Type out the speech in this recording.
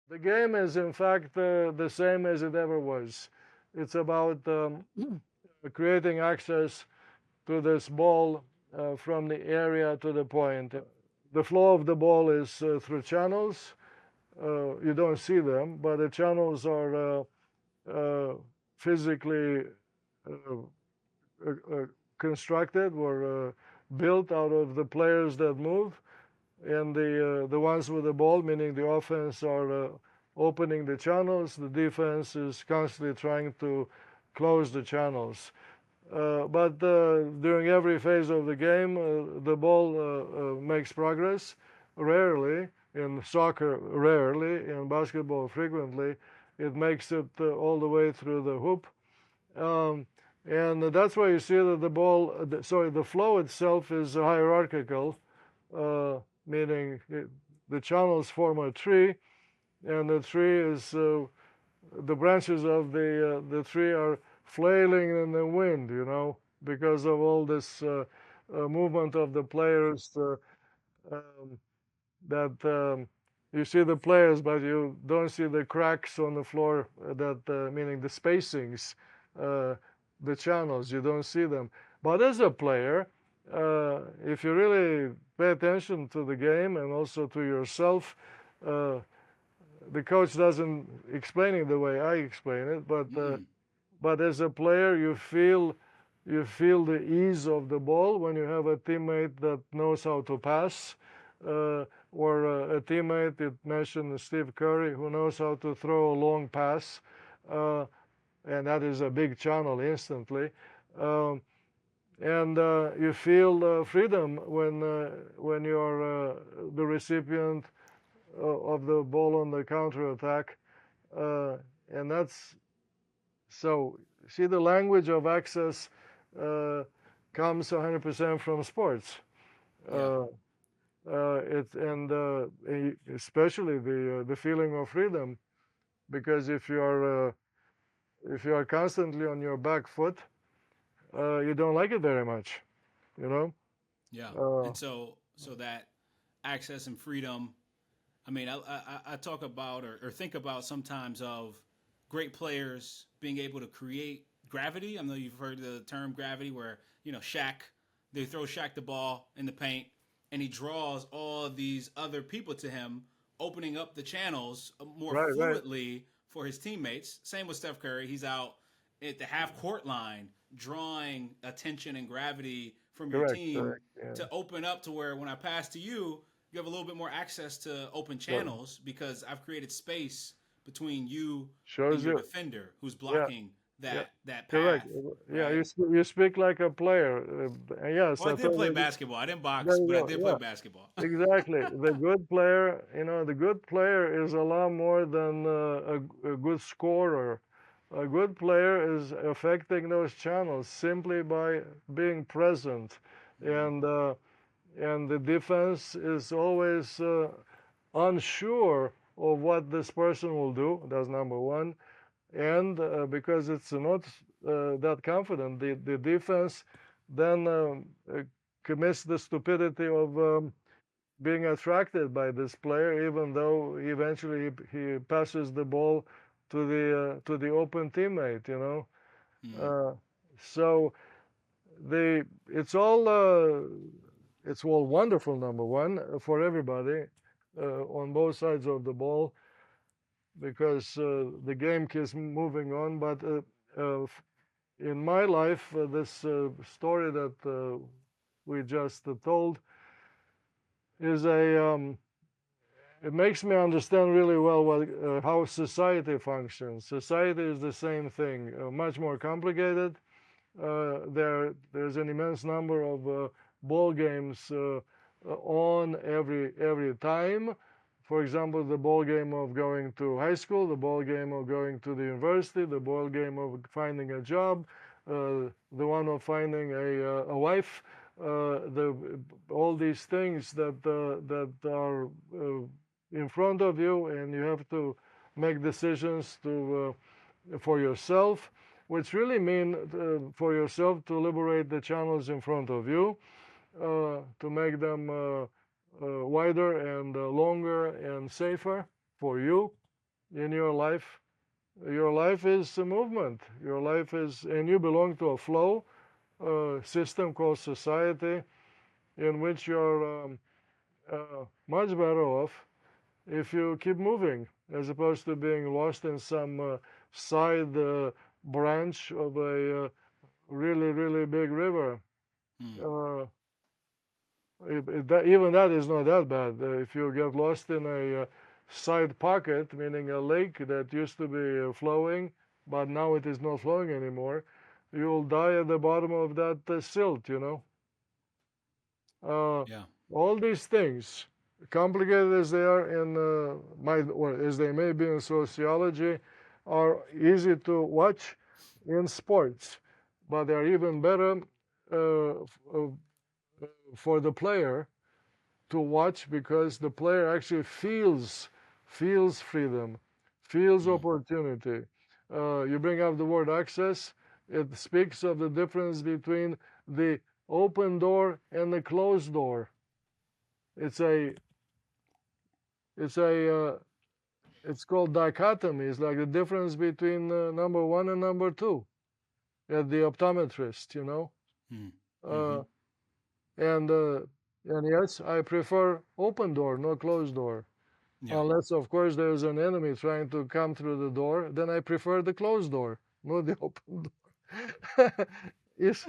The game is, in fact, the same as it ever was. It's about creating access to this ball from the area to the point. The flow of the ball is through channels. You don't see them, but the channels are physically uh, constructed or built out of the players that move, and the ones with the ball, meaning the offense, are opening the channels. The defense is constantly trying to close the channels. But during every phase of the game, the ball makes progress. Rarely, in soccer, rarely, in basketball, frequently, it makes it all the way through the hoop. Um, and that's why you see that the ball, sorry, the flow itself is hierarchical, meaning the channels form a tree, and the tree is the branches of the tree are flailing in the wind, because of all this movement of the players. Um, that You see the players, but you don't see the cracks on the floor. That meaning the spacings, uh, the channels. You don't see them. But as a player, if you really pay attention to the game and also to yourself, uh, the coach doesn't explain it the way I explain it, Mm. but as a player, you feel the ease of the ball when you have a teammate that knows how to pass, uh, or a teammate. It mentioned Steve Curry, who knows how to throw a long pass, uh, and that is a big channel instantly. Um, and you feel freedom when you're the recipient of the ball on the counter attack, uh, and that's so. See, the language of access uh, comes 100% from sports. Yeah. Uh, especially the feeling of freedom, because if you are constantly on your back foot, you don't like it very much, you know. Yeah. Uh, And so that access and freedom. I mean, I talk about or think about sometimes of great players being able to create gravity. I know you've heard the term gravity, where Shaq, they throw Shaq the ball in the paint, and he draws all these other people to him, opening up the channels more right, right. fluidly for his teammates. Same with Steph Curry. He's out at the half court line, drawing attention and gravity from your Correct, team correct. Yeah. to open up to where when I pass to you, you have a little bit more access to open So channels because I've created space between you and shows your you. defender who's Yeah, blocking yeah. that Correct. path, Yeah, right? you speak like a player. Yes, Well, I I did play totally. basketball. I didn't There box, you but I go. did play Yeah. basketball. Exactly. The good player is a lot more than a good scorer. A good player is affecting those channels simply by being present, Mm. and uh, and the defense is always unsure of what this person will do. That's number one, and because it's not that confident, the defense then commits the stupidity of being attracted by this player, even though eventually he passes the ball to the open teammate. Mm. Uh, so the it's all wonderful. Number one, for everybody on both sides of the ball, because the game keeps moving on. But in my life, this story that we just told is a it makes me understand really well how society functions. Society is the same thing, much more complicated. There's an immense number of ball games on every time. For example, the ball game of going to high school, the ball game of going to the university, the ball game of finding a job, the one of finding a wife, all these things that are in front of you, and you have to make decisions for yourself, which really mean for yourself to liberate the channels in front of you, to make them wider and longer and safer for you. in your life. Your life is a movement. Your life is, and you belong to a flow system called society, in which you're much better off if you keep moving, as opposed to being lost in some side branch of a really, really big river. Mm. Uh, even that is not that bad. If you get lost in a side pocket, meaning a lake that used to be flowing, but now it is not flowing anymore, you'll die at the bottom of that silt, you know. Yeah. All these things, complicated as they are in or as they may be in sociology, are easy to watch in sports, but they're even better for the player to watch because the player actually feels freedom, feels Mm. opportunity. You bring up the word access. It speaks of the difference between the open door and the closed door. It's a it's a it's called dichotomy. It's like the difference between number one and number two at the optometrist. You know, Mm. Mm-hmm. uh, and uh, and yes, I prefer open door, no closed door. Yeah. Unless, of course, there's an enemy trying to come through the door, then I prefer the closed door, not the open door. Yes,